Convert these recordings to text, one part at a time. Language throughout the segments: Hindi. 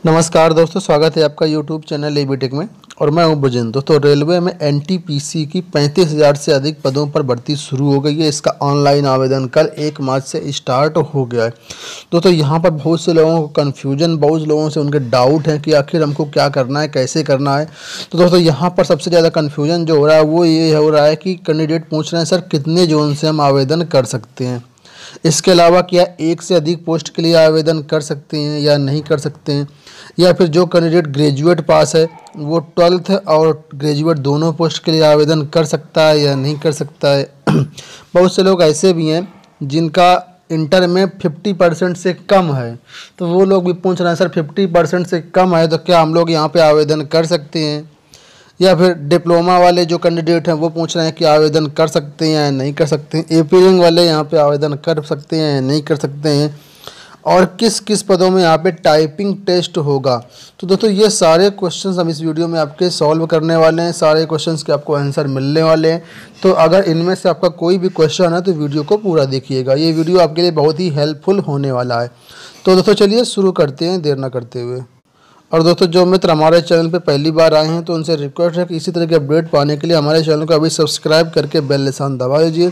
नमस्कार दोस्तों, स्वागत है आपका यूट्यूब चैनल एबीटेक में। और मैं हूं बुजेन। दोस्तों, रेलवे में एनटीपीसी की 35,000 से अधिक पदों पर भर्ती शुरू हो गई है। इसका ऑनलाइन आवेदन कल 1 मार्च से स्टार्ट हो गया है। दोस्तों, यहां पर बहुत से लोगों को कन्फ्यूजन, बहुत लोगों से उनके डाउट हैं कि आखिर हमको क्या करना है, कैसे करना है। तो दोस्तों, यहाँ पर सबसे ज़्यादा कन्फ्यूजन जो हो रहा है वो ये हो रहा है कि कैंडिडेट पूछ रहे हैं, सर कितने जोन से हम आवेदन कर सकते हैं। इसके अलावा क्या एक से अधिक पोस्ट के लिए आवेदन कर सकते हैं या नहीं कर सकते हैं, या फिर जो कैंडिडेट ग्रेजुएट पास है वो 12th और ग्रेजुएट दोनों पोस्ट के लिए आवेदन कर सकता है या नहीं कर सकता है। बहुत से लोग ऐसे भी हैं जिनका इंटर में 50% से कम है, तो वो लोग भी पूछ रहे हैं, सर 50% से कम है तो क्या हम लोग यहाँ पे आवेदन कर सकते हैं। या फिर डिप्लोमा वाले जो कैंडिडेट हैं वो पूछ रहे हैं कि आवेदन कर सकते हैं या नहीं कर सकते हैं। एपीलिंग वाले यहाँ पे आवेदन कर सकते हैं या नहीं कर सकते हैं, और किस किस पदों में यहाँ पे टाइपिंग टेस्ट होगा। तो दोस्तों, ये सारे क्वेश्चंस हम इस वीडियो में आपके सॉल्व करने वाले हैं। सारे क्वेश्चंस के आपको आंसर मिलने वाले हैं। तो अगर इनमें से आपका कोई भी क्वेश्चन है तो वीडियो को पूरा देखिएगा। ये वीडियो आपके लिए बहुत ही हेल्पफुल होने वाला है। तो दोस्तों, चलिए शुरू करते हैं देर ना करते हुए। और दोस्तों, जो मित्र हमारे चैनल पे पहली बार आए हैं तो उनसे रिक्वेस्ट है कि इसी तरह के अपडेट पाने के लिए हमारे चैनल को अभी सब्सक्राइब करके बेल निशान दबा दीजिए।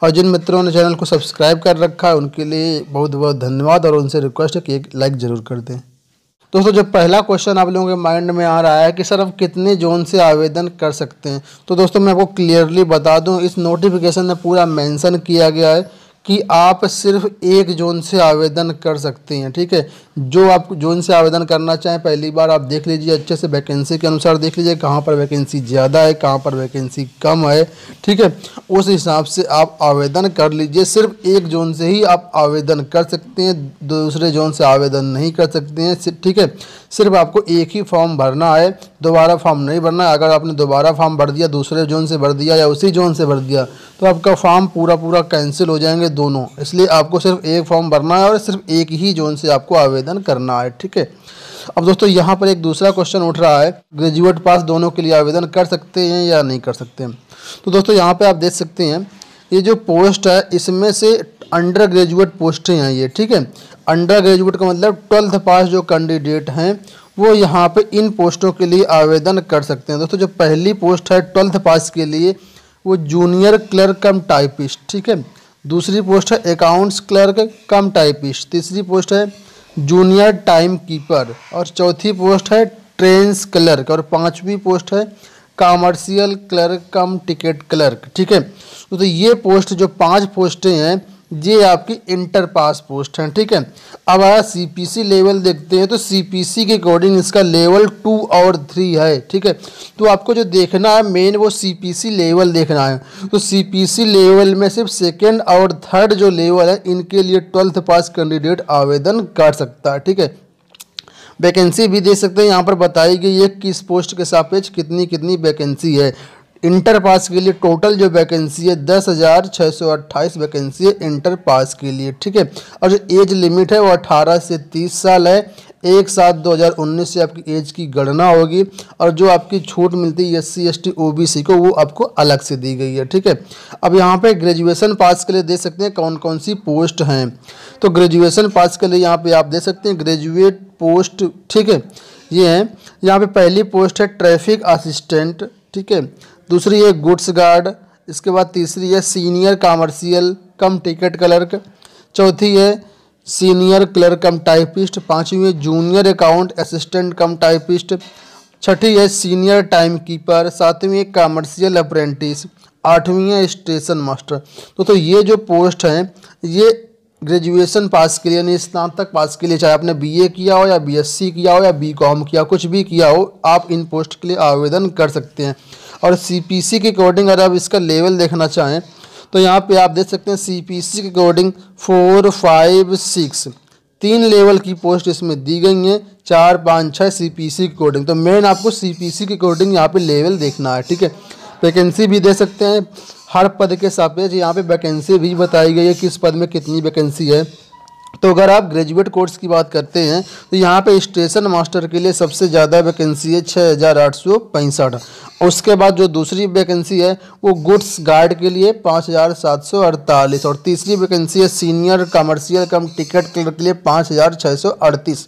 और जिन मित्रों ने चैनल को सब्सक्राइब कर रखा है उनके लिए बहुत बहुत धन्यवाद, और उनसे रिक्वेस्ट है कि एक लाइक ज़रूर कर दें। दोस्तों, जो पहला क्वेश्चन आप लोगों के माइंड में आ रहा है कि सर आप कितने जोन से आवेदन कर सकते हैं, तो दोस्तों मैं आपको क्लियरली बता दूं, इस नोटिफिकेशन में पूरा मेंशन किया गया है कि आप सिर्फ एक जोन से आवेदन कर सकते हैं। ठीक है, जो आप जोन से आवेदन करना चाहें पहली बार आप देख लीजिए, अच्छे से वैकेंसी के अनुसार देख लीजिए कहाँ पर वैकेंसी ज़्यादा है, कहाँ पर वैकेंसी कम है। ठीक है, उस हिसाब से आप आवेदन कर लीजिए। सिर्फ एक जोन से ही आप आवेदन कर सकते हैं, दूसरे जोन से आवेदन नहीं कर सकते हैं। ठीक है, सिर्फ आपको एक ही फॉर्म भरना है, दोबारा फॉर्म नहीं भरना है। अगर आपने दोबारा फॉर्म भर दिया, दूसरे जोन से भर दिया या उसी जोन से भर दिया, तो आपका फॉर्म पूरा कैंसिल हो जाएंगे दोनों। इसलिए आपको सिर्फ एक फॉर्म भरना है और सिर्फ एक ही जोन से आपको आवेदन करना है। ठीक है, अब दोस्तों यहाँ पर एक दूसरा क्वेश्चन उठ रहा है, ग्रेजुएट पास दोनों के लिए आवेदन कर सकते हैं या नहीं कर सकते हैं। तो दोस्तों, यहाँ पे आप देख सकते हैं ये जो पोस्ट है इसमें से अंडर ग्रेजुएट पोस्टें हैं ये। ठीक है, अंडर ग्रेजुएट का मतलब 12th पास जो कैंडिडेट हैं वो यहाँ पे इन पोस्टों के लिए आवेदन कर सकते हैं। दोस्तों, जो पहली पोस्ट है 12th पास के लिए वो जूनियर क्लर्क कम टाइपिस्ट। ठीक है, दूसरी पोस्ट है अकाउंट्स क्लर्क कम टाइपिस्ट, तीसरी पोस्ट है जूनियर टाइम कीपर, और चौथी पोस्ट है ट्रेन्स क्लर्क, और पांचवी पोस्ट है कॉमर्शियल क्लर्क कम टिकट क्लर्क। ठीक है, तो ये पोस्ट जो 5 पोस्टें हैं ये आपकी इंटर पास पोस्ट हैं। ठीक है, अब अगर सीपीसी लेवल देखते हैं तो सीपीसी के अकॉर्डिंग इसका लेवल 2 और 3 है। ठीक है, तो आपको जो देखना है मेन वो सीपीसी लेवल देखना है। तो सीपीसी लेवल में सिर्फ सेकेंड और थर्ड जो लेवल है इनके लिए 12th पास कैंडिडेट आवेदन कर सकता है। ठीक है, वैकेंसी भी दे सकते हैं, यहाँ पर बताई गई है किस पोस्ट के सापेक्ष कितनी कितनी वैकेंसी है। इंटर पास के लिए टोटल जो वैकेंसी है 10,628 वैकेंसी है इंटर पास के लिए। ठीक है, और जो एज लिमिट है वो 18 से 30 साल है। 1/7/2019 से आपकी एज की गणना होगी, और जो आपकी छूट मिलती है SC ST OBC को वो आपको अलग से दी गई है। ठीक है, अब यहाँ पे ग्रेजुएशन पास के लिए दे सकते हैं कौन कौन सी पोस्ट हैं। तो ग्रेजुएशन पास के लिए यहाँ पे आप दे सकते हैं ग्रेजुएट पोस्ट। ठीक है, ये हैं, यहाँ पे पहली पोस्ट है ट्रैफिक असिस्टेंट। ठीक है, दूसरी है गुड्स गार्ड, इसके बाद तीसरी है सीनियर कॉमर्शियल कम टिकट क्लर्क, चौथी है सीनियर क्लर्क कम टाइपिस्ट, पांचवी है जूनियर अकाउंट असिस्टेंट कम टाइपिस्ट, छठी है सीनियर टाइम कीपर, सातवीं है कॉमर्शियल अप्रेंटिस, आठवीं है स्टेशन मास्टर। तो ये जो पोस्ट हैं ये ग्रेजुएशन पास के लिए यानी स्नातक पास के लिए, चाहे आपने BA किया हो या BSc किया हो या BCom किया, कुछ भी किया हो, आप इन पोस्ट के लिए आवेदन कर सकते हैं। और CPC के अकॉर्डिंग अगर आप इसका लेवल देखना चाहें तो यहाँ पे आप देख सकते हैं CPC के अकॉर्डिंग 4, 5, 6 3 लेवल की पोस्ट इसमें दी गई हैं, 4, 5, 6 CPC के अकॉर्डिंग। तो मेन आपको CPC के अकॉर्डिंग यहाँ पे लेवल देखना है। ठीक है, वैकेंसी भी दे सकते हैं हर पद के सापेक्ष, यहाँ पे वैकेंसी भी बताई गई है किस पद में कितनी वैकेंसी है। तो अगर आप ग्रेजुएट कोर्स की बात करते हैं तो यहाँ पे स्टेशन मास्टर के लिए सबसे ज़्यादा वैकेंसी है 6,865। उसके बाद जो दूसरी वैकेंसी है वो गुड्स गार्ड के लिए 5,748, और तीसरी वैकेंसी है सीनियर कमर्शियल कम टिकट क्लर्क के लिए 5,638।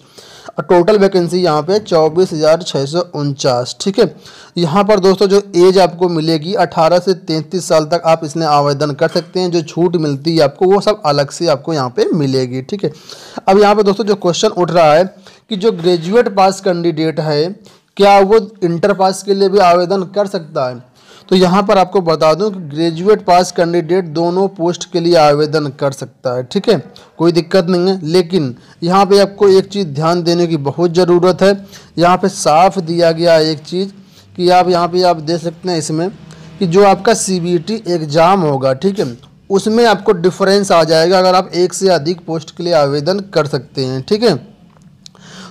और टोटल वैकेंसी यहाँ पे 24,649। ठीक है, यहाँ पर दोस्तों जो एज आपको मिलेगी 18 से 33 साल तक आप इसमें आवेदन कर सकते हैं। जो छूट मिलती है आपको वो सब अलग से आपको यहाँ पे मिलेगी। ठीक है, अब यहाँ पे दोस्तों जो क्वेश्चन उठ रहा है कि जो ग्रेजुएट पास कैंडिडेट है क्या वो इंटर पास के लिए भी आवेदन कर सकता है? तो यहाँ पर आपको बता दूं कि ग्रेजुएट पास कैंडिडेट दोनों पोस्ट के लिए आवेदन कर सकता है। ठीक है, कोई दिक्कत नहीं है, लेकिन यहाँ पे आपको एक चीज़ ध्यान देने की बहुत ज़रूरत है। यहाँ पे साफ दिया गया एक चीज़ कि आप यहाँ पे आप देख सकते हैं इसमें कि जो आपका CBT एग्ज़ाम होगा, ठीक है, उसमें आपको डिफरेंस आ जाएगा अगर आप एक से अधिक पोस्ट के लिए आवेदन कर सकते हैं। ठीक है,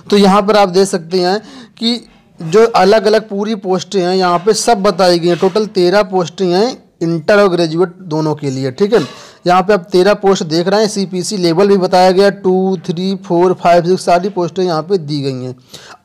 तो यहाँ पर आप देख सकते हैं कि जो अलग अलग पूरी पोस्टें हैं यहाँ पे सब बताई गई हैं। टोटल 13 पोस्टें हैं इंटर और ग्रेजुएट दोनों के लिए। ठीक है, यहाँ पे आप 13 पोस्ट देख रहे हैं। CPC लेवल भी बताया गया, 2, 3, 4, 5, 6 सारी पोस्टें यहाँ पे दी गई हैं।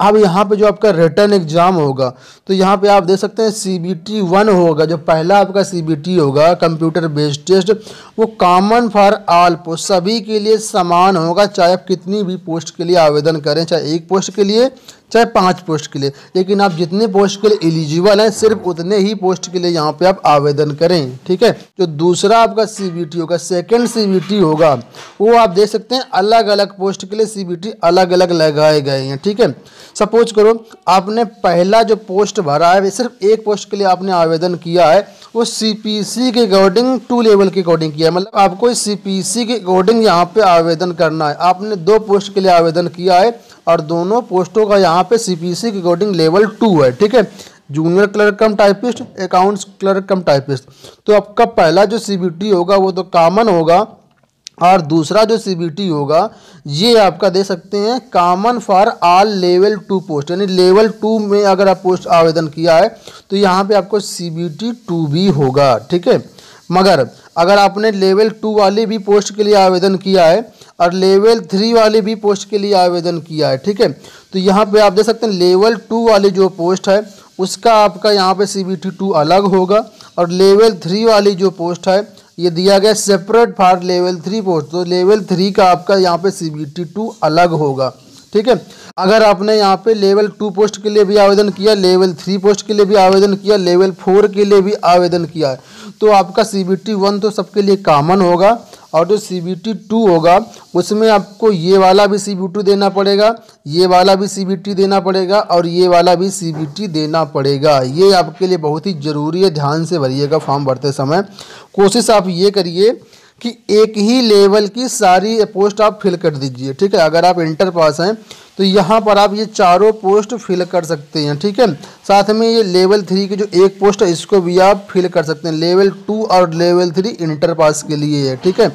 अब यहाँ पे जो आपका रिटर्न एग्जाम होगा तो यहाँ पे आप देख सकते हैं CBT 1 होगा। जो पहला आपका CBT होगा कंप्यूटर बेस्ड टेस्ट, वो कॉमन फॉर ऑल पोस्ट, सभी के लिए समान होगा, चाहे आप कितनी भी पोस्ट के लिए आवेदन करें, चाहे एक पोस्ट के लिए चाहे 5 पोस्ट के लिए, लेकिन आप जितने पोस्ट के लिए एलिजिबल हैं सिर्फ उतने ही पोस्ट के लिए यहाँ पे आप आवेदन करें। ठीक है, जो दूसरा आपका CBT होगा, सेकंड CBT होगा, वो आप देख सकते हैं अलग अलग पोस्ट के लिए CBT अलग अलग लगाए गए हैं। ठीक है, सपोज करो आपने पहला जो पोस्ट भरा है सिर्फ एक पोस्ट के लिए आपने आवेदन किया है, वो CPC के अकॉर्डिंग 2 लेवल के अकॉर्डिंग किया है, मतलब आपको CPC के अकॉर्डिंग यहाँ पे आवेदन करना है। आपने 2 पोस्ट के लिए आवेदन किया है और दोनों पोस्टों का यहाँ पे CPC के अकॉर्डिंग लेवल 2 है। ठीक है, जूनियर क्लर्क कम टाइपिस्ट, अकाउंट्स क्लर्क कम टाइपिस्ट। तो आपका पहला जो CBT होगा वो तो कॉमन होगा और दूसरा जो CBT होगा ये आपका दे सकते हैं common for all level 2 post, यानी लेवल 2 में अगर आप पोस्ट आवेदन किया है तो यहाँ पे आपको CBT 2 भी होगा। ठीक है, मगर अगर आपने लेवल 2 वाली भी पोस्ट के लिए आवेदन किया है और लेवल 3 वाली भी पोस्ट के लिए आवेदन किया है, ठीक है, तो यहाँ पे आप देख सकते हैं लेवल 2 वाली जो पोस्ट है उसका आपका यहाँ पे CBT 2 अलग होगा और लेवल 3 वाली जो पोस्ट है ये दिया गया सेपरेट फॉर लेवल 3 पोस्ट, तो लेवल 3 का आपका यहाँ पे CBT 2 अलग होगा। ठीक है, अगर आपने यहाँ पे लेवल 2 पोस्ट के लिए भी आवेदन किया, लेवल 3 पोस्ट के लिए भी आवेदन किया, लेवल 4 के लिए भी आवेदन किया है, तो आपका CBT 1 तो सबके लिए कॉमन होगा और जो CBT 2 होगा उसमें आपको ये वाला भी CBT देना पड़ेगा, ये वाला भी CBT देना पड़ेगा और ये वाला भी CBT देना पड़ेगा। ये आपके लिए बहुत ही ज़रूरी है, ध्यान से भरिएगा फॉर्म भरते समय। कोशिश आप ये करिए कि एक ही लेवल की सारी पोस्ट आप फिल कर दीजिए। ठीक है, अगर आप इंटर पास हैं तो यहाँ पर आप ये चारों पोस्ट फिल कर सकते हैं। ठीक है, साथ में ये लेवल 3 की जो एक पोस्ट है इसको भी आप फिल कर सकते हैं। लेवल 2 और लेवल 3 इंटर पास के लिए है। ठीक है,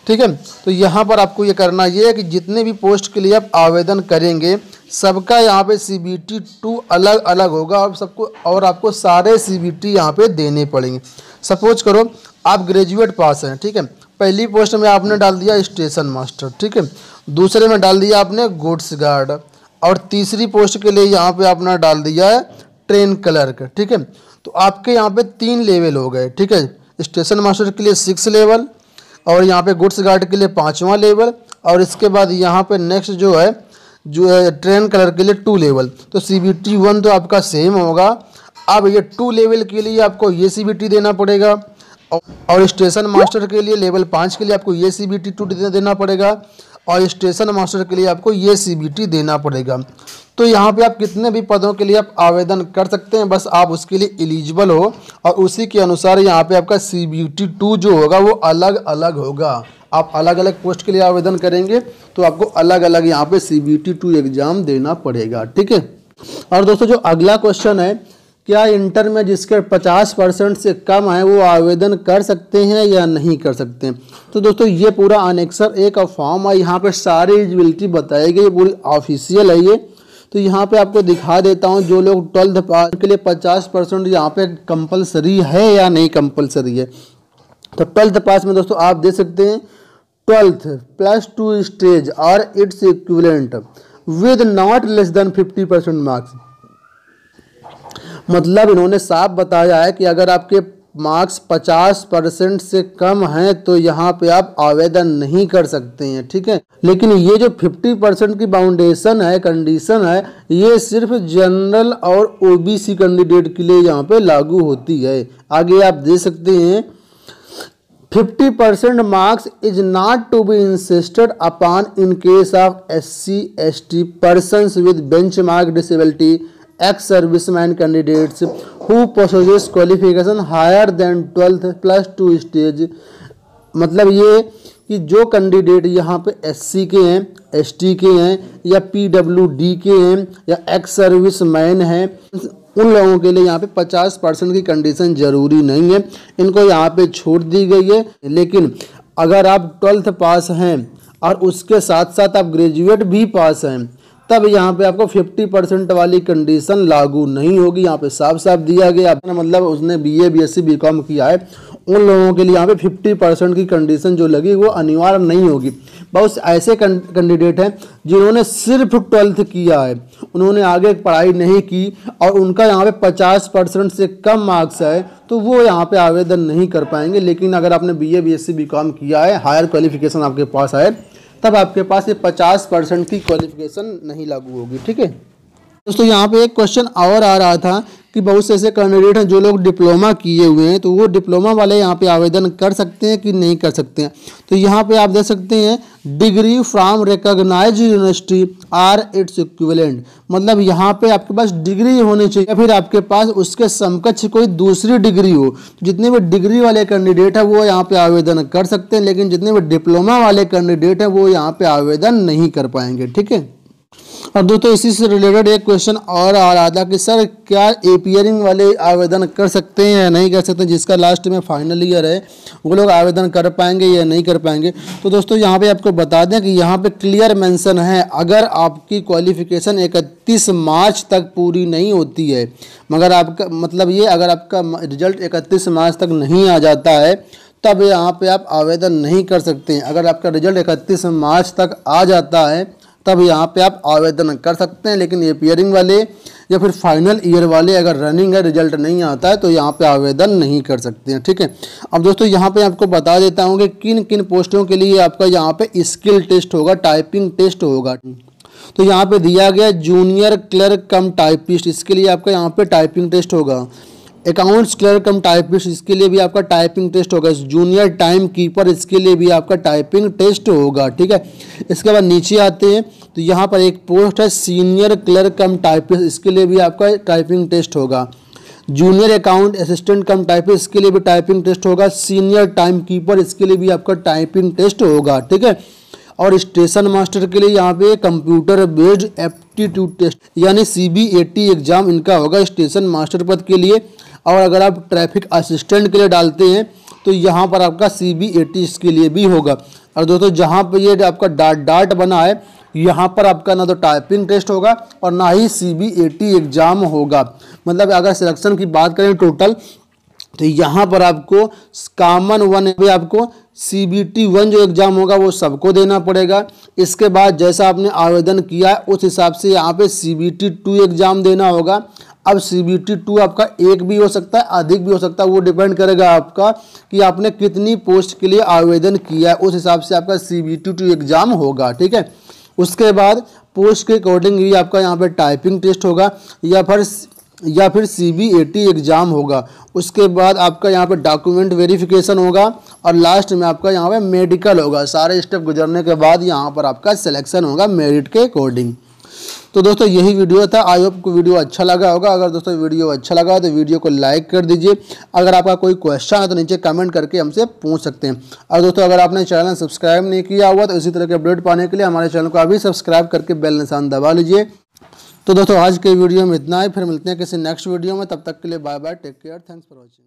ठीक है, तो यहाँ पर आपको ये करना ये है कि जितने भी पोस्ट के लिए आप आवेदन करेंगे सबका यहाँ पे CBT 2 अलग अलग होगा और सबको और आपको सारे CBT यहाँ पे देने पड़ेंगे। सपोज करो आप ग्रेजुएट पास हैं, ठीक है, पहली पोस्ट में आपने डाल दिया स्टेशन मास्टर, ठीक है, दूसरे में डाल दिया आपने गुड्स गार्ड और तीसरी पोस्ट के लिए यहाँ पे आपने डाल दिया है ट्रेन क्लर्क। ठीक है, तो आपके यहाँ पे 3 लेवल हो गए। ठीक है, स्टेशन मास्टर के लिए 6 लेवल और यहाँ पे गुड्स गार्ड के लिए 5वां लेवल और इसके बाद यहाँ पे नेक्स्ट जो है ट्रेन क्लर्क के लिए 2 लेवल। तो CBT 1 तो आपका सेम होगा। अब ये 2 लेवल के लिए आपको ये CBT देना पड़ेगा और स्टेशन मास्टर के लिए लेवल 5 के लिए आपको ये CBT 2 देना पड़ेगा और स्टेशन मास्टर के लिए आपको ये CBT देना पड़ेगा। तो यहाँ पे आप कितने भी पदों के लिए आप आवेदन कर सकते हैं, बस आप उसके लिए एलिजिबल हो और उसी के अनुसार यहाँ पे आपका CBT 2 जो होगा वो अलग अलग होगा। आप अलग अलग पोस्ट के लिए आवेदन करेंगे तो आपको अलग अलग यहाँ पे CBT 2 एग्ज़ाम देना पड़ेगा। ठीक है, और दोस्तों जो अगला क्वेश्चन है, क्या इंटर में जिसके 50% से कम है वो आवेदन कर सकते हैं या नहीं कर सकते हैं? तो दोस्तों ये पूरा अनेक्सर एक फॉर्म है, यहाँ पे सारी एलिजिबिलिटी बताई गई, पूरी ऑफिशियल है ये। तो यहाँ पे आपको दिखा देता हूँ जो लोग 12th पास के लिए 50% यहाँ पे कंपलसरी है या नहीं कंपलसरी है। तो 12th पास में दोस्तों आप दे सकते हैं 12th +2 स्टेज और its equivalent with not less than 50% marks. मतलब इन्होंने साफ बताया है कि अगर आपके मार्क्स 50% से कम हैं तो यहाँ पे आप आवेदन नहीं कर सकते हैं, ठीक है। लेकिन ये जो 50% की बाउंडेशन है, कंडीशन है, ये सिर्फ जनरल और ओबीसी कैंडिडेट के लिए यहाँ पे लागू होती है। आगे आप दे सकते हैं 50% marks is not to be insisted upon in case of SC/ST persons with benchmark disability, ex-serviceman candidates who possesses qualification higher than 12th plus 2 stage। मतलब ये कि जो कैंडिडेट यहाँ पे SC के हैं, ST के हैं या PWD के हैं या एक्स सर्विस मैन हैं, उन लोगों के लिए यहाँ पे 50% की कंडीशन जरूरी नहीं है, इनको यहाँ पे छूट दी गई है। लेकिन अगर आप 12th पास हैं और उसके साथ साथ आप ग्रेजुएट भी पास हैं, तब यहाँ पे आपको 50% वाली कंडीशन लागू नहीं होगी। यहाँ पे साफ साफ दिया गया, मतलब उसने BA BSc BCom किया है, उन लोगों के लिए यहाँ पे 50% की कंडीशन जो लगी वो अनिवार्य नहीं होगी। बहुत ऐसे कैंडिडेट हैं जिन्होंने सिर्फ 12th किया है, उन्होंने आगे पढ़ाई नहीं की और उनका यहाँ पे 50% से कम मार्क्स है, तो वो यहाँ पे आवेदन नहीं कर पाएंगे। लेकिन अगर आपने BA BSc BCom किया है, हायर क्वालिफिकेशन आपके पास है, तब आपके पास ये 50% की क्वालिफिकेशन नहीं लागू होगी, ठीक है। दोस्तों यहाँ पे एक क्वेश्चन और आ रहा था कि बहुत से ऐसे कैंडिडेट हैं जो लोग डिप्लोमा किए हुए हैं, तो वो डिप्लोमा वाले यहाँ पे आवेदन कर सकते हैं कि नहीं कर सकते हैं। तो यहाँ पे आप देख सकते हैं degree from recognised university or its equivalent, मतलब यहाँ पे आपके पास डिग्री होनी चाहिए या फिर आपके पास उसके समकक्ष कोई दूसरी डिग्री हो। जितने भी डिग्री वाले कैंडिडेट हैं वो यहाँ पे आवेदन कर सकते हैं, लेकिन जितने भी डिप्लोमा वाले कैंडिडेट हैं वो यहाँ पे आवेदन नहीं कर पाएंगे, ठीक है। और दोस्तों इसी से रिलेटेड एक क्वेश्चन और आ रहा था कि सर क्या एपियरिंग वाले आवेदन कर सकते हैं या नहीं कर सकते, जिसका लास्ट में फाइनल ईयर है वो लोग आवेदन कर पाएंगे या नहीं कर पाएंगे। तो दोस्तों यहाँ पे आपको बता दें कि यहाँ पे क्लियर मेंशन है, अगर आपकी क्वालिफिकेशन 31 मार्च तक पूरी नहीं होती है, मगर आपका मतलब ये अगर आपका रिजल्ट 31 मार्च तक नहीं आ जाता है, तब यहाँ पे आप आवेदन नहीं कर सकते हैं। अगर आपका रिजल्ट 31 मार्च तक आ जाता है तब यहाँ पे आप आवेदन कर सकते हैं। लेकिन एपियरिंग वाले या फिर फाइनल ईयर वाले अगर रनिंग है, रिजल्ट नहीं आता है, तो यहाँ पे आवेदन नहीं कर सकते हैं, ठीक है। अब दोस्तों यहाँ पे आपको बता देता हूँ कि किन किन पोस्टों के लिए आपका यहाँ पे स्किल टेस्ट होगा, टाइपिंग टेस्ट होगा। तो यहाँ पे दिया गया जूनियर क्लर्क कम टाइपिस्ट, इसके लिए आपका यहाँ पे टाइपिंग टेस्ट होगा। अकाउंट्स क्लर्क कम टाइपिस्ट, इसके लिए भी आपका टाइपिंग टेस्ट होगा। जूनियर टाइम कीपर, इसके लिए भी आपका टाइपिंग टेस्ट होगा, ठीक है। इसके बाद नीचे आते हैं तो यहाँ पर एक पोस्ट है सीनियर क्लर्क कम टाइपिस्ट, इसके लिए भी आपका टाइपिंग टेस्ट होगा। जूनियर अकाउंट असिस्टेंट कम टाइपिस्ट, इसके लिए भी टाइपिंग टेस्ट होगा। सीनियर टाइम कीपर, इसके लिए भी आपका टाइपिंग टेस्ट होगा, ठीक है। और स्टेशन मास्टर के लिए यहाँ पे कंप्यूटर बेस्ड एप्टीट्यूड टेस्ट यानी CBAT एग्जाम इनका होगा स्टेशन मास्टर पद के लिए। और अगर आप ट्रैफिक असिस्टेंट के लिए डालते हैं तो यहाँ पर आपका CBAT इसके लिए भी होगा। और दोस्तों जहाँ पर ये आपका डाट बना है, यहाँ पर आपका ना तो टाइपिंग टेस्ट होगा और ना ही CBAT एग्जाम होगा। मतलब अगर सिलेक्शन की बात करें टोटल, तो यहाँ पर आपको कॉमन 1 भी आपको CBT 1 जो एग्ज़ाम होगा वो सबको देना पड़ेगा। इसके बाद जैसा आपने आवेदन किया उस हिसाब से यहाँ पे CBT 2 एग्ज़ाम देना होगा। अब CBT 2 आपका एक भी हो सकता है, अधिक भी हो सकता है, वो डिपेंड करेगा आपका कि आपने कितनी पोस्ट के लिए आवेदन किया है, उस हिसाब से आपका CBT 2 एग्ज़ाम होगा, ठीक है। उसके बाद पोस्ट के अकॉर्डिंग भी आपका यहाँ पे टाइपिंग टेस्ट होगा या फिर CBAT एग्ज़ाम होगा। उसके बाद आपका यहाँ पे डॉक्यूमेंट वेरिफिकेशन होगा और लास्ट में आपका यहाँ पे मेडिकल होगा। सारे स्टेप गुजरने के बाद यहाँ पर आपका सिलेक्शन होगा मेरिट के अकॉर्डिंग। तो दोस्तों यही वीडियो था, आई होप को वीडियो अच्छा लगा होगा। अगर दोस्तों वीडियो अच्छा लगा तो वीडियो को लाइक कर दीजिए। अगर आपका कोई क्वेश्चन है तो नीचे कमेंट करके हमसे पूछ सकते हैं। और दोस्तों अगर आपने चैनल सब्सक्राइब नहीं किया हुआ तो इसी तरह के अपडेट पाने के लिए हमारे चैनल को अभी सब्सक्राइब करके बेल निशान दबा लीजिए। तो दोस्तों आज के वीडियो में इतना ही, फिर मिलते हैं किसी नेक्स्ट वीडियो में। तब तक के लिए bye bye, take care, thanks for watching.